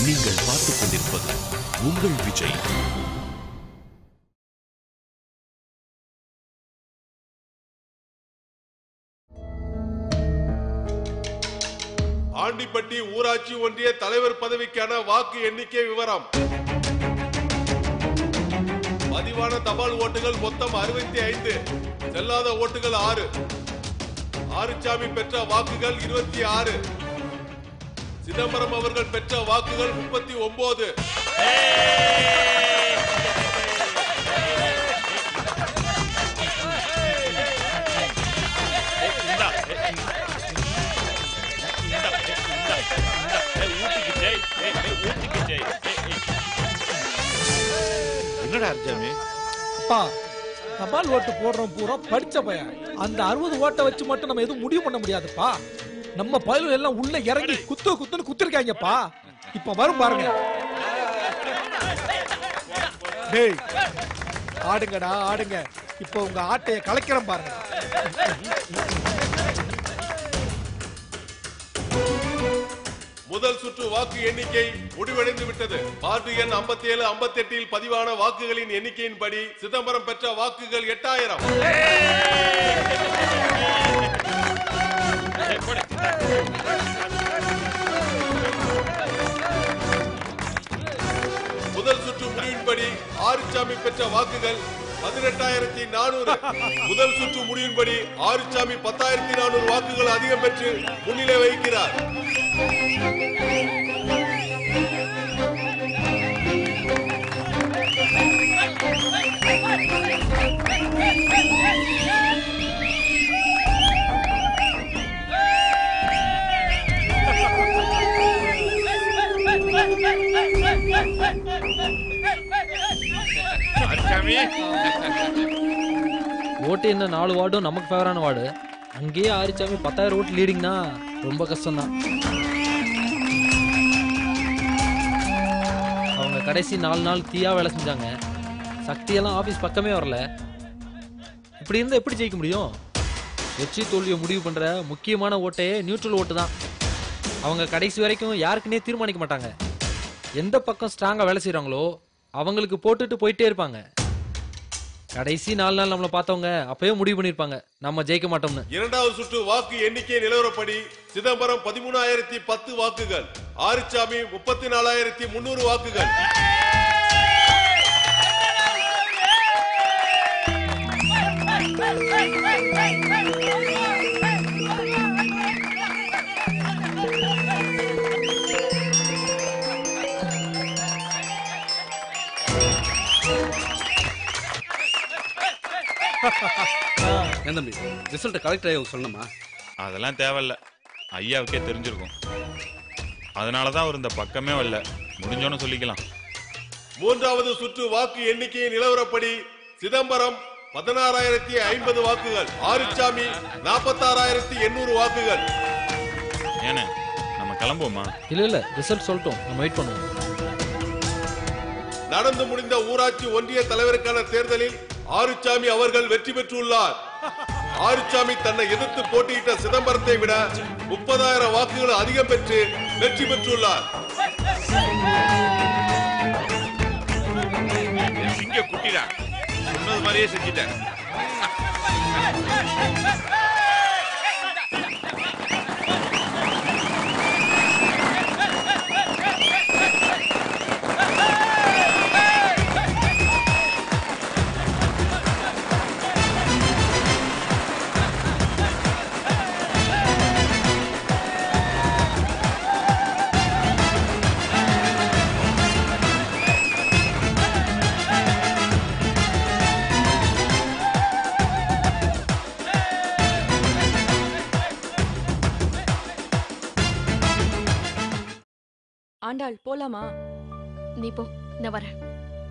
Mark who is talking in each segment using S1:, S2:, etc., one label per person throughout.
S1: நீங்கள் பார்த்துக் கொண்டிருப்பது உங்கள் விஜய்.
S2: ஆண்டிப்பட்டி ஊராட்சி ஒன்றிய தலைவர் பதவிக்கான வாக்கு எண்ணிக்கை விவரம். பதிவான தபால் ஓட்டுகள் மொத்தம் 65, செல்லாத ஓட்டுகள் 6. ஆறுசாமி பெற்ற வாக்குகள் 26. சிதம்பரம் அவர்கள் பெற்ற வாக்குகள் 39.
S3: என்னடா அர்ஜாமி?
S4: அப்பா, தபால் ஓட்டு போடுறோம் பூரா படிச்ச பையன். அந்த 60 ஓட்டை வச்சு மட்டும் நம்ம எதுவும் முடிவு பண்ண முடியாதுப்பா. நம்ம பயிலும் எல்லாம் உள்ள இறங்கி குத்துன்னு குத்திருக்காங்கப்பா. இப்ப வரும் பாருங்க. டேய், ஆடுங்கடா ஆடுங்க. இப்ப உங்க ஆட்டைய கலைக்கிறோம் பாருங்க.
S2: முதல் சுற்று வாக்கு எண்ணிக்கை முடிவடைந்து விட்டது. வார்டு எண் 57, 58 பதிவான வாக்குகளின் எண்ணிக்கையின்படி சிதம்பரம் பெற்ற வாக்குகள் 8000. முதல் சுற்று முடிவின்படி ஆறுசாமி பெற்ற வாக்குகள் 18,400. முதல் சுற்று முடிவின்படி ஆறுசாமி 10,400 வாக்குகள் அதிகம் பெற்று முன்னிலை வகிக்கிறார்.
S5: ஓட்டு என்ன 4 வார்டும் நமக்கு ஃபேவரான வார்டு. அங்கேயே ஆரிச்சாமி 10,000 ஓட்டு லீடிங்னா ரொம்ப கஷ்டம் தான். அவங்க கடைசி 4 நாள் தீயா வேலை செஞ்சாங்க. சக்தியெல்லாம் ஆபீஸ் பக்கமே வரல. இப்படி இருந்தா எப்படி ஜெயிக்க முடியும்? வெற்றி தோல்வியை முடிவு பண்ற முக்கியமான ஓட்டையே நியூட்ரல் ஓட்டு தான். அவங்க கடைசி வரைக்கும் யாருக்குன்னே தீர்மானிக்க மாட்டாங்க. எந்த பக்கம் ஸ்ட்ராங்கா வேலை செய்யறாங்களோ அவங்களுக்கு போட்டுட்டு போயிட்டே இருப்பாங்க. கடைசி 4 நாள் நம்மளை பார்த்தவங்க அப்பவே முடிவு பண்ணிருப்பாங்க நம்ம ஜெயிக்க மாட்டோம்னு.
S2: இரண்டாவது சுற்று வாக்கு எண்ணிக்கை நிலவரப்படி சிதம்பரம் 13,010 வாக்குகள், ஆறுசாமி 34,300 வாக்குகள்.
S3: ஏன் தம்பி, ரிசல்ட் கலெக்டர் ஐயா சொல்லணுமா?
S6: அதெல்லாம் தேவையில்ல, ஐயாவுக்கே தெரிஞ்சிருக்கும். அதனாலதான் அவர் இந்த பக்கமே வரல. முடிஞ்சோன்னு சொல்லிக்கலாம்.
S2: மூன்றாவது சுற்று வாக்கு எண்ணிக்கை நிலவரப்படி சிதம்பரம் 16,050 வாக்குகள், ஆறுசாமி 46,800 வாக்குகள்.
S6: ஏனே, நம்ம கிளம்புவோமா?
S5: இல்ல ரிசல்ட் சொல்லட்டும், நம்ம வெயிட் பண்ணுவோம்.
S2: நடந்து முடிந்த ஊராட்சி ஒன்றிய தலைவருக்கான தேர்தலில் ஆறுசாமி அவர்கள் வெற்றி பெற்றுள்ளார். ஆறுசாமி தன்னை எதிர்த்து போட்டியிட்ட சிதம்பரத்தை விட 30,000 வாக்குகள் அதிகம் பெற்று வெற்றி பெற்றுள்ளார்.
S3: சிங்க குட்டிடா, சொன்னது மாதிரியே செஞ்சிட்டேன்.
S7: ஆண்டாள், போலாமா?
S8: நீ போ, நான் வரேன்.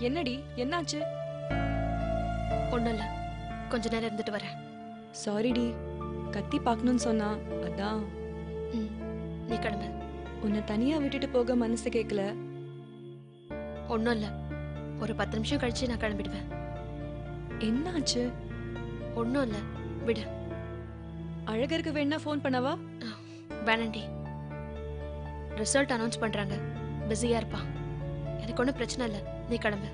S7: என்னடி, என்னாச்சு?
S8: ஒண்ணும் இல்ல, கொஞ்ச நேரம் இருந்துட்டு வரேன்.
S7: சாரிடி, கத்தி பார்க்கணும்னு சொன்னா அதான்.
S8: நீ கிளம்பு.
S7: உன்னை தனியா விட்டுட்டு போக மனசு கேட்கல.
S8: ஒண்ணும் இல்ல, ஒரு 10 நிமிஷம் கழிச்சு நான் கிளம்பிடுவேன்.
S7: என்னாச்சு?
S8: ஒண்ணும் இல்ல, விடு.
S7: அழகருக்கு வேணா ஃபோன் பண்ணவா?
S8: வேணாண்டி, ரிசல்ட் அனௌன்ஸ் பண்றாங்க. பிஸியா இருப்பா. எனக்கு ஒன்றும் பிரச்சனை இல்லை, நீ கிளம்பு.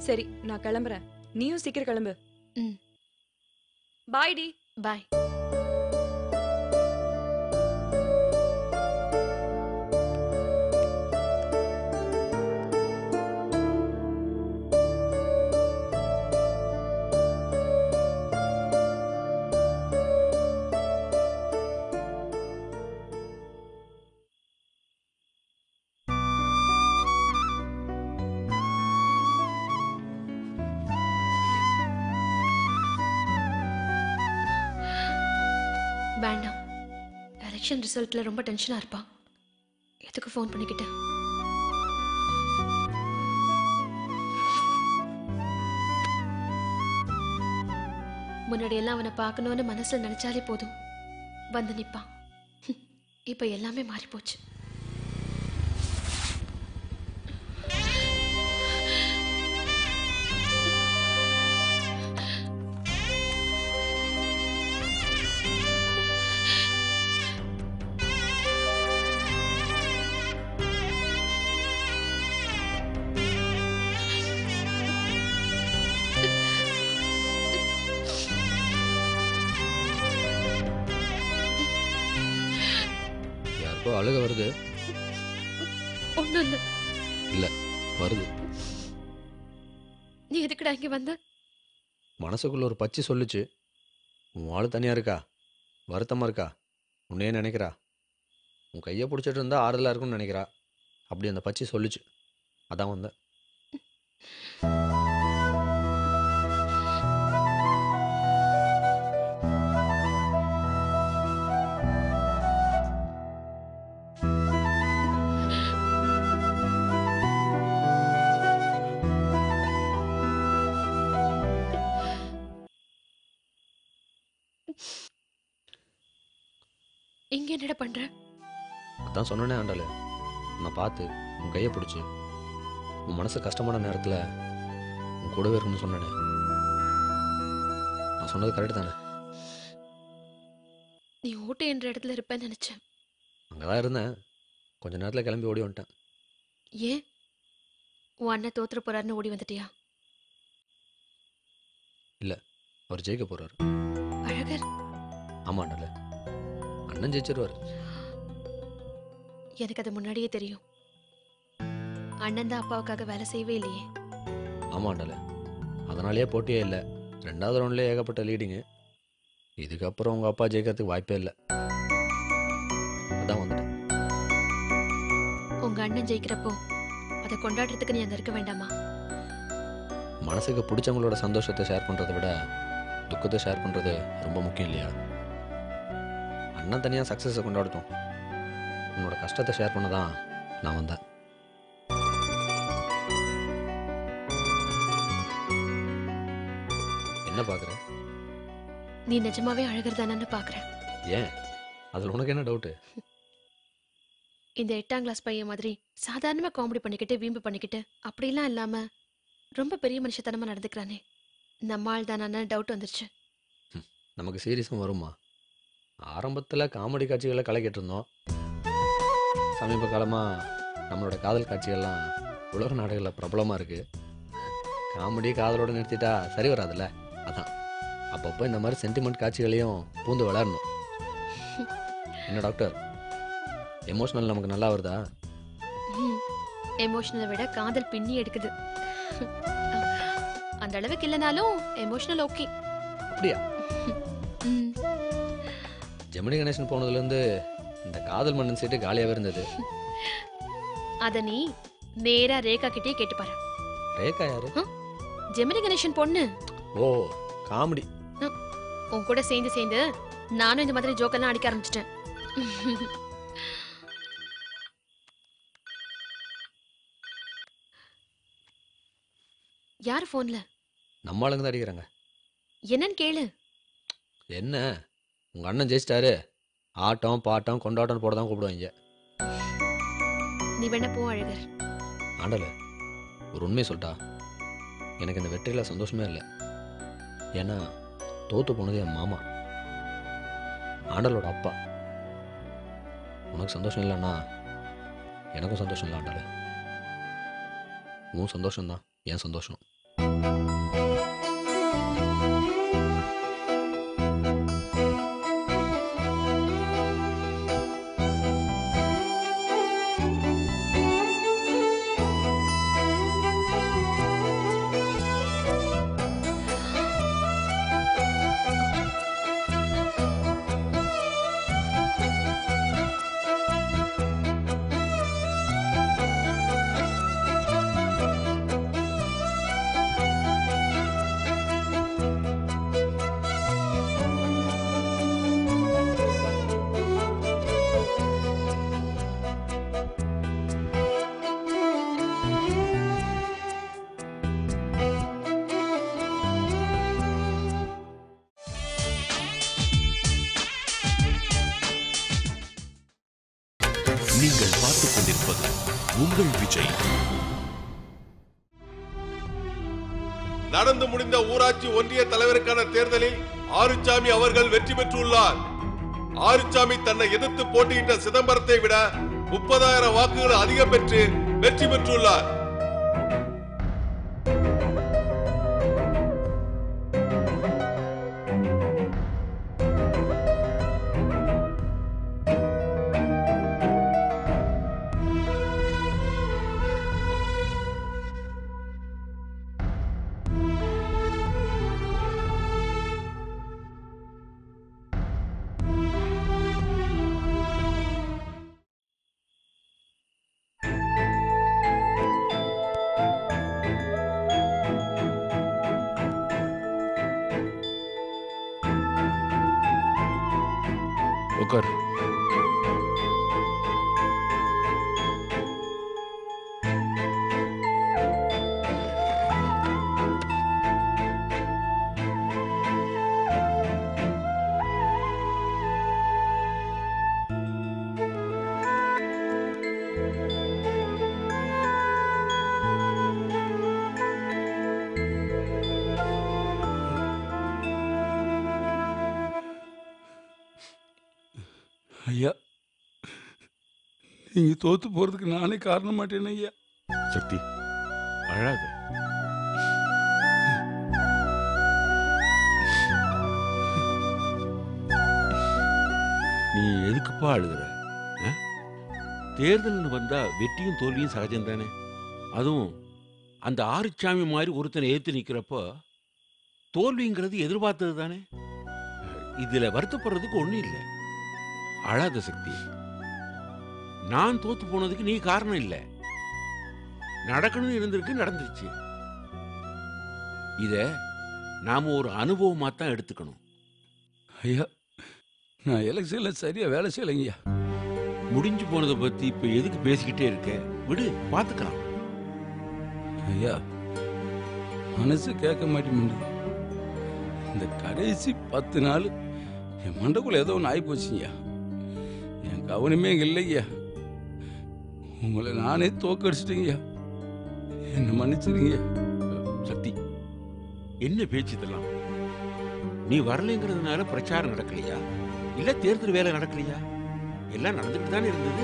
S7: சரி நான் கிளம்புறேன், நீயும் சீக்கிரம் கிளம்பு.
S8: ம்.
S7: பாய் டி.
S8: பாய். வேண்டாம், எலெக்ஷன் ரிசல்ட்ல ரொம்ப டென்ஷனா இருப்பா. எதுக்கு ஃபோன் பண்ணிக்கிட்டு? முன்னாடி எல்லாம் அவனை பார்க்கணும்னு மனசுல நினைச்சாலே போதும், வந்து நிப்பான். இப்ப எல்லாமே மாறி போச்சு.
S5: யாருக்கோ அழுக வருது.
S8: ஒண்ணும் இல்ல.
S5: இல்ல, வருது.
S8: நீ எதுக்குடா இங்க வந்த?
S5: மனசுக்குள்ள ஒரு பச்சை சொல்லுச்சு, உன் ஆளு தனியா இருக்கா, வருத்தமா இருக்கா, உன்னையே நினைக்கிறா, உன் கையை பிடிச்சிட்டு இருந்தா ஆறுதலா இருக்கும்னு நினைக்கிறா. அப்படி அந்த பச்சை சொல்லுச்சு, அதான் வந்தேன்.
S8: இங்க என்னடா பண்ற?
S5: அதான் சொன்னனே ஆண்டாளு, நான் பார்த்து உன் கையை பிடிச்சி உன் மனசு கஷ்டமான நேரத்தில் உன் கூடவே இருக்குன்னு சொன்னேனே. நான் சொன்னது கரெக்டு தானே?
S8: நீ ஓட்டு என்ற இடத்துல இருப்பேன்னு நினைச்சேன்.
S5: அங்கே தான் இருந்தேன், கொஞ்ச நேரத்தில் கிளம்பி ஓடி வந்துட்டேன்.
S8: ஏன் உன் அண்ணன் தோத்துற போறாருன்னு ஓடி வந்துட்டியா?
S5: இல்லை, அவர் ஜெயிக்க போகிறாரு.
S8: அழகர்?
S5: ஆமாம் ஆண்டாளு, அண்ணன் ஜெயிச்சிருவார்.
S8: எனக்கு அது முன்னாடியே தெரியும். அண்ணன் தான் அப்பாவுக்காக வேலை செய்யவே இல்லையே.
S5: ஆமாம் ஆண்டாளு, அதனாலேயே போட்டியே இல்லை. 2வது ரவுண்ட்லேயே ஏகப்பட்ட லீடிங்கு. இதுக்கப்புறம் உங்கள் அப்பா ஜெயிக்கிறதுக்கு வாய்ப்பே இல்லை. அதான் வந்துட்டேன்.
S8: உங்க அண்ணன் ஜெயிக்கிறப்போ அதை கொண்டாடுறதுக்கு நீ அங்க இருக்க வேண்டாமா?
S5: மனசுக்கு பிடிச்சவங்களோட சந்தோஷத்தை ஷேர் பண்ணுறதை விட துக்கத்தை ஷேர் பண்ணுறது ரொம்ப முக்கியம் இல்லையா? அண்ணன் தனியாக சக்ஸஸை கொண்டாடட்டும், உன்னோட கஷ்டத்தை ஷேர் பண்ண தான் நான் வந்தேன். என்ன பார்க்குற?
S8: நீ நிஜமாவே அழகர் தானு பாக்குறேன்.
S5: ஏன், அதில் உனக்கு என்ன டவுட்டு?
S8: இந்த 8ஆம் கிளாஸ் பையன் மாதிரி சாதாரணமா காமெடி பண்ணிக்கிட்டு வீம்பு பண்ணிக்கிட்டு அப்படிலாம் இல்லாம ரொம்ப பெரிய மனுஷத்தனமா நடந்துக்கிறானே, நம்ம ஆள் தானே டவுட் வந்துருச்சு.
S5: நமக்கு சீரியஸும் வருமா? ஆரம்பத்தில் காமெடி காட்சிகளை கலக்கிட்டு இருந்தோம். சமீப காலமாக நம்மளோட காதல் காட்சிகள்லாம் உலக நாடுகளில் பிரபலமாக இருக்குது. காமெடி காதலோடு நிறுத்திட்டா சரி வராதுல்ல, அதான் அப்பப்போ இந்த மாதிரி சென்டிமெண்ட் காட்சிகளையும் பூந்து விளையாடணும். என்ன டாக்டர், எமோஷனல் நமக்கு நல்லா வருதா?
S8: எமோஷனலை விட காதல் பின்னி எடுக்குது. அந்த அளவுக்கு இல்லைனாலும் எமோஷனல் ஓகே.
S5: அப்படியா? ஜெமினி கணேசன் போனதுலேருந்து இந்த காதல் மன்னன் சீட்டு காலியாகவே இருந்தது.
S8: அத நீ நேரா ரேகா கிட்டே கேட்டு பாரு.
S5: ரேகா யாரு?
S8: ஜெமினி கணேசன் பொண்ணு.
S5: ஓ, காமெடி.
S8: உன் கூட சேர்ந்து சேர்ந்து நானும் இந்த மாதிரி ஜோக்கெல்லாம் அடிக்க ஆரம்பிச்சிட்டேன். யார் போன்ல?
S5: நம்ம ஆளுங்க தான் அடிக்கிறாங்க.
S8: என்னன்னு கேளு.
S5: என்ன, உங்க அண்ணன் ஜெயிச்சிட்டாரு, ஆட்டம் பாட்டம் கொண்டாட்டம் போட தான் கூப்பிடுவாங்க.
S8: நீ வேணா போ அழகர்.
S5: ஆண்டல, ஒரு உண்மையை சொல்லிட்டா, எனக்கு இந்த வெற்றியில் சந்தோஷமே இல்லை. ஏன்னா தோத்து போனது என் மாமா, ஆண்டலோட அப்பா. உனக்கு சந்தோஷம் இல்லைன்னா எனக்கும் சந்தோஷம் இல்லை ஆண்டல.
S9: உன் சந்தோஷம்தான் என் சந்தோஷம்.
S1: நீங்கள் பார்த்துக் கொண்டிருப்பது உங்கள் விஜய்.
S2: நடந்து முடிந்த ஊராட்சி ஒன்றிய தலைவருக்கான தேர்தலில் ஆறுச்சாமி அவர்கள் வெற்றி பெற்றுள்ளார். ஆறுச்சாமி தன்னை எதிர்த்து போட்டியிட்ட சிதம்பரத்தை விட 30,000 வாக்குகள் அதிகம் பெற்று வெற்றி பெற்றுள்ளார்.
S10: உட்கார்.
S11: ஐயா, நீங்க தோத்து போறதுக்கு நானே காரணம் மாட்டேன் ஐயா.
S10: சக்தி, அழாத. நீ எதுக்குப்பா அழுகுற? தேர்தல்னு வந்தா வெற்றியும் தோல்வியும் சகஜம் தானே. அதுவும் அந்த ஆறுச்சாமி மாதிரி ஒருத்தனை ஏத்து நிக்கிறப்போ தோல்விங்கிறது எதிர்பார்த்தது தானே. இதுல வருத்தப்படுறதுக்கு ஒண்ணும் இல்லை. அழாத சக்தி. நான் தோத்து போனதுக்கு நீ காரணம் இல்லை. நடக்கணும்னு இருந்திருக்கு, நடந்துருச்சு. இத நாம ஒரு அனுபவமா தான் எடுத்துக்கணும்.
S11: ஐயா, நான் எலெக்ஷன்ல சரியா வேலை செய்யலைங்கய்யா.
S10: முடிஞ்சு போனதை பத்தி இப்ப எதுக்கு பேசிக்கிட்டே இருக்க? விடு, பாத்துக்கலாம்.
S11: ஐயா, மனசு கேட்க மாட்டேங்குது. இந்த கடைசி 10 நாள் என் மண்டக்குள்ள ஏதோ ஒன்று ஆகி போச்சுங்கய்யா. என் கவனமே இங்க இல்லைங்கய்யா. உங்களை நானே தோக்கடிச்சிட்டேங்கய்யா. என்ன மன்னிச்சிருங்க.
S10: சக்தி, என்ன பேச்சு இதெல்லாம்? நீ வரலைங்கிறதுனால பிரச்சாரம் நடக்கலையா? இல்ல தேர்தல் வேலை நடக்கலையா? எல்லாம் நடந்துட்டு தானே இருந்தது.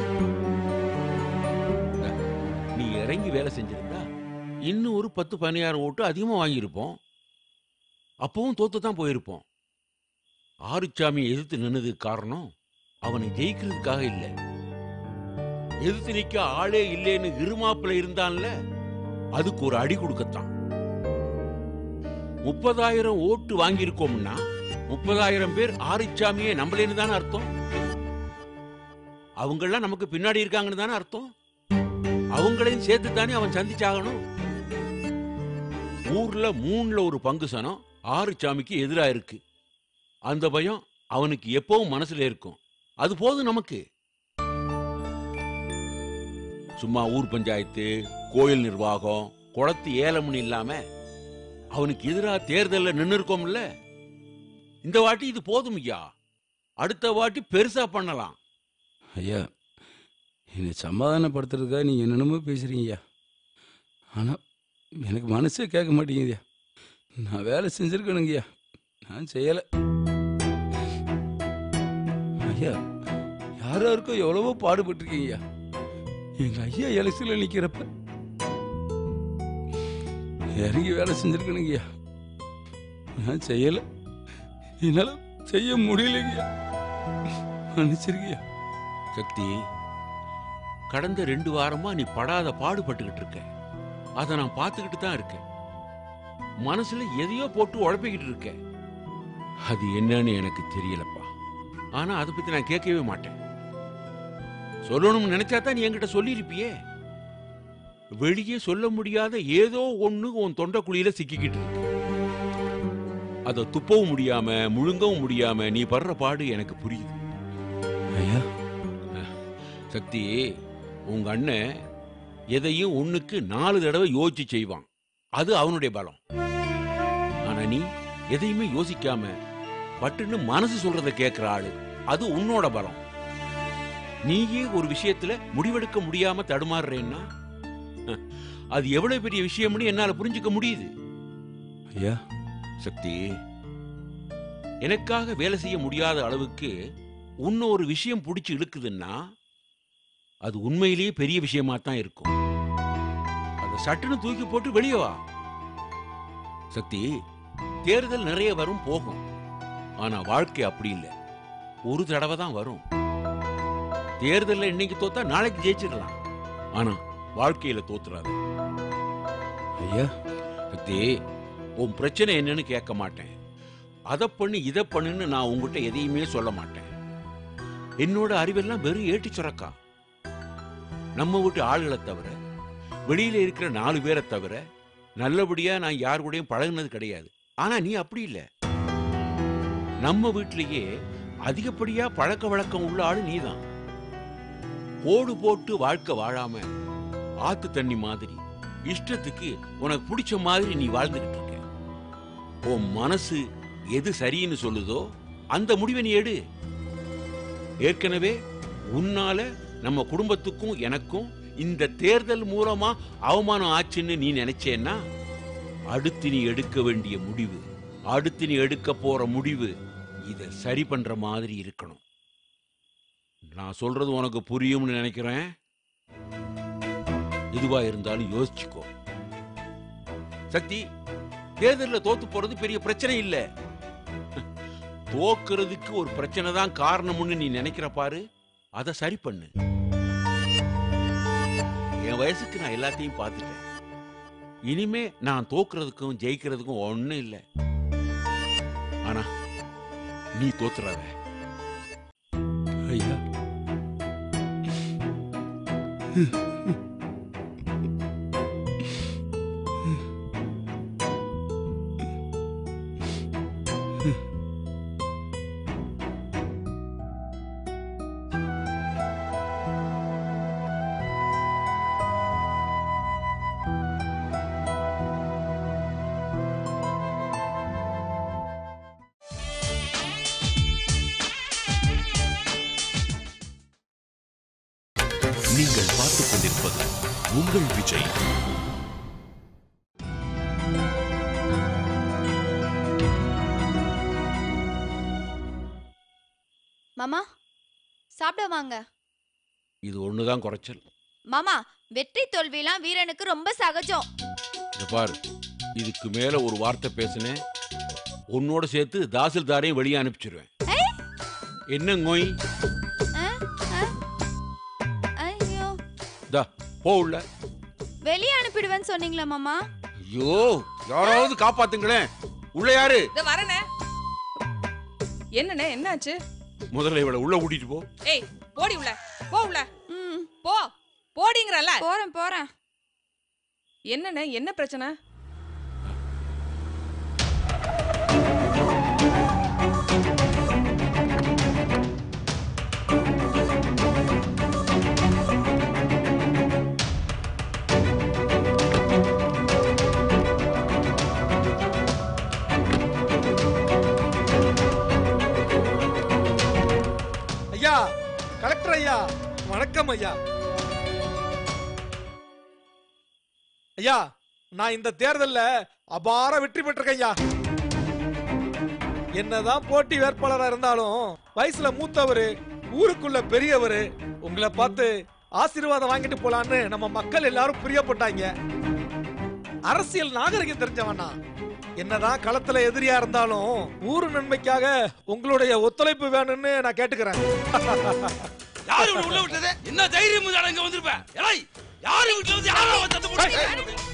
S10: நீ இறங்கி வேலை செஞ்சிருந்தா இன்னும் ஒரு 10-15 ஓட்டு அதிகமா வாங்கியிருப்போம். அப்பவும் தோத்து தான் போயிருப்போம். ஆறுச்சாமியை எதிர்த்து நின்னதுக்கு காரணம் அவனை ஜெயிக்கிறதுக்காக இல்ல. எதிர்த்து நிக்க ஆளே இல்லேன்னு இருமாப்புல இருந்தான்ல, அதுக்கு ஒரு அடி கொடுக்கத்தான். 30,000 ஓட்டு வாங்கியிருக்கோம்னா 30,000 பேர் ஆறுச்சாமியே நம்பலேன்னு தானே அர்த்தம். அவங்கெல்லாம் நமக்கு பின்னாடி இருக்காங்கன்னு தானே அர்த்தம். அவங்களையும் சேர்த்து தானே அவன் சந்திச்சாகணும். ஊர்ல 3ல் ஒரு பங்கு சனம் ஆறுச்சாமிக்கு எதிரா இருக்கு. அந்த பயம் அவனுக்கு எப்பவும் மனசுல இருக்கும். அது போதும் நமக்கு. சும்மா ஊர் பஞ்சாயத்து, கோயில் நிர்வாகம், குளத்து ஏலம்னு இல்லாம அவனுக்கு எதிராக தேர்தலில் நின்று இருக்கோம்ல. இந்த வாட்டி இது போதும் ஐயா. அடுத்த வாட்டி பெருசா பண்ணலாம்.
S11: ஐயா, என்னை சமாதானப்படுத்துறதுக்காக நீங்க என்னென்னமோ பேசுறீங்கய்யா. ஆனா எனக்கு மனசே கேட்க மாட்டேங்குதுயா. நான் வேலை செஞ்சிருக்கணுங்கய்யா, நான் செய்யலை. ஐயா, யாராருக்கோ எவ்வளவோ பாடுபட்டிருக்கீங்கய்யா. எங்க ஐயா எலெக்ஷன்ல நிக்கிறப்ப இறங்கி வேலை செஞ்சிருக்கணுங்கய்யா. நான் செய்யலை, என்னால் செய்ய முடியலைங்கய்யா. மன்னிச்சிருக்கய்யா.
S10: சக்தி, கடந்த 2 வாரமா நீ படாத பாடுபட்டுக்கிட்டு இருக்க. அதை நான் பார்த்துக்கிட்டு தான் இருக்கேன். மனசுல எதையோ போட்டு உழப்பிக்கிட்டு இருக்க. அது என்னன்னு எனக்கு தெரியலப்பா. ஆனா அதை பத்தி நான் கேட்கவே மாட்டேன். சொல்லணும்னு நினைச்சா தான் நீ என்கிட்ட சொல்லியிருப்பியே. வெளியே சொல்ல முடியாத ஏதோ ஒண்ணு உன் தொண்டைக்குழியில சிக்கிக்கிட்டு இருக்கு. அதை துப்பவும் முடியாம முழுங்கவும் முடியாம நீ படுற பாடு எனக்கு புரியுது.
S11: ஐயா,
S10: சக்தி, உங்க அண்ணன் எதையும் 1க்கு 4 தடவை யோசிச்சு செய்வான். அது அவனுடைய பலம். ஆனா நீ எதையுமே யோசிக்காம பட்டுன்னு மனசு சொல்றத கேட்கிற ஆளு. அது உன்னோட பலம். நீயே ஒரு விஷயத்துல முடிவெடுக்க முடியாம தடுமாறுறேன்னா அது எவ்வளவு பெரிய விஷயம்னு என்னால புரிஞ்சுக்க முடியுது.
S11: ஐயா,
S10: சக்தி, எனக்காக வேலை செய்ய முடியாத அளவுக்கு இன்னொரு விஷயம் பிடிச்சு இழுக்குதுன்னா அது உண்மையிலேயே பெரிய விஷயமா தான் இருக்கும். அதை சட்டுன்னு தூக்கி போட்டு வெளியே வா. சக்தி, தேர்தல் நிறைய வரும் போகும். ஆனா வாழ்க்கை அப்படி இல்லை. ஒரு தடவை தான் வரும். தேர்தலில் இன்னைக்கு தோத்தா நாளைக்கு ஜெயிச்சிடலாம். ஆனா வாழ்க்கையில தோத்துறாத.
S11: ஐயா,
S10: சக்தி, உன் பிரச்சனை என்னன்னு கேட்க மாட்டேன். அதை பண்ணு இதை பண்ணுன்னு நான் உங்ககிட்ட எதையுமே சொல்ல மாட்டேன். என்னோட அறிவெல்லாம் வெறும் ஏட்டி சுரக்கா. நம்ம வீட்டு ஆளுகளை தவிர, வெளியில இருக்கிற 4 பேரை தவிர நல்லபடியா நான் யார் கூடயும் பழகுனது கிடையாது. ஆனா நீ அப்படி இல்லை. நம்ம வீட்டிலேயே அதிகப்படியா பழக்க வழக்கம் உள்ள ஆளு நீதான். போடு போட்டு வாழ்க்கை வாழாம ஆத்து தண்ணி மாதிரி இஷ்டத்துக்கு உனக்கு பிடிச்ச மாதிரி நீ வாழ்ந்துகிட்டு இருக்க. உன் மனசு எது சரின்னு சொல்லுதோ அந்த முடிவை நீ எடு. ஏற்கனவே உன்னால நம்ம குடும்பத்துக்கும் எனக்கும் இந்த தேர்தல் மூலமா அவமானம் ஆச்சுன்னு நீ நினைச்சேன்னா அடுத்து நீ எடுக்க வேண்டிய முடிவு, அடுத்து நீ எடுக்க போற முடிவு இதை சரி பண்ற மாதிரி இருக்கணும். நான் சொல்றது உனக்கு புரியும்னு நினைக்கிறேன். எதுவா இருந்தாலும் யோசிச்சுக்கோ. சக்தி, தேர்தலில் தோத்து போறது பெரிய பிரச்சனை இல்ல. தோக்குறதுக்கு ஒரு பிரச்சனை தான் காரணம்னு நீ நினைக்கிற பாரு, அதை சரி பண்ணு. என் வயசுக்கு நான் எல்லாத்தையும் பார்த்துட்டேன். இனிமே நான் தோக்குறதுக்கும் ஜெயிக்கிறதுக்கும் ஒண்ணும் இல்லை. ஆனா நீ தோத்துறாத.
S11: ஐயா,
S1: நீங்கள் பார்த்துக் கொண்டிருப்பது உங்கள் விஜய்.
S12: மாமா, சாப்பிட வாங்க.
S10: இது ஒண்ணுதான் குறைச்சல்.
S12: மாமா, வெற்றி தோல்விலாம் வீரனுக்கு ரொம்ப சகஜம்.
S10: இத பாரு, இதுக்கு மேல ஒரு வார்த்தை பேசுனேன், உன்னோட சேர்த்து தாசில்தாரையும் வெளியே அனுப்பிச்சிருவேன். என்ன கோய்?
S12: ஐயோ,
S10: தா போ உள்ள.
S12: வெளியே அனுப்பிடுவேன்னு சொன்னீங்களா மாமா?
S10: ஐயோ, யாராவது காப்பாத்துங்களேன். உள்ள யாரு?
S13: வரனே. என்னண்ணே, என்னாச்சு?
S10: முதல்ல இவளை உள்ள கூட்டிட்டு போ.
S13: ஏய், போடி உள்ள, போ உள்ள. போ, போடிங்கறல.
S12: போறேன் போறேன்.
S13: என்னண்ணே, என்ன பிரச்சனை?
S4: ஐயா, கலெக்டர் ஐயா, வணக்கம் ஐயா. ஐயா, நான் இந்த தேர்தல்ல அபார வெற்றி பெற்றிருக்கேன் ஐயா. என்னதான் போட்டி வேட்பாளரா இருந்தாலும் வயசுல மூத்தவரு, ஊருக்குள்ள பெரியவரு, உங்களை பார்த்து ஆசீர்வாதம் வாங்கிட்டு போலான்னு நம்ம மக்கள் எல்லாரும் பிரியப்பட்டாங்க. அரசியல் நாகரிகம் தெரிஞ்சவனா. என்னதான் களத்துல எதிரியா இருந்தாலும் ஊரு நன்மைக்காக உங்களுடைய ஒத்துழைப்பு வேணும்னு நான் கேட்டுக்கிறேன்.
S11: யாரு உள்ள விட்டது? என்ன தைரியம் இங்க வந்திருப்ப? யாரு வீட்டுல வந்து யாரோ வந்து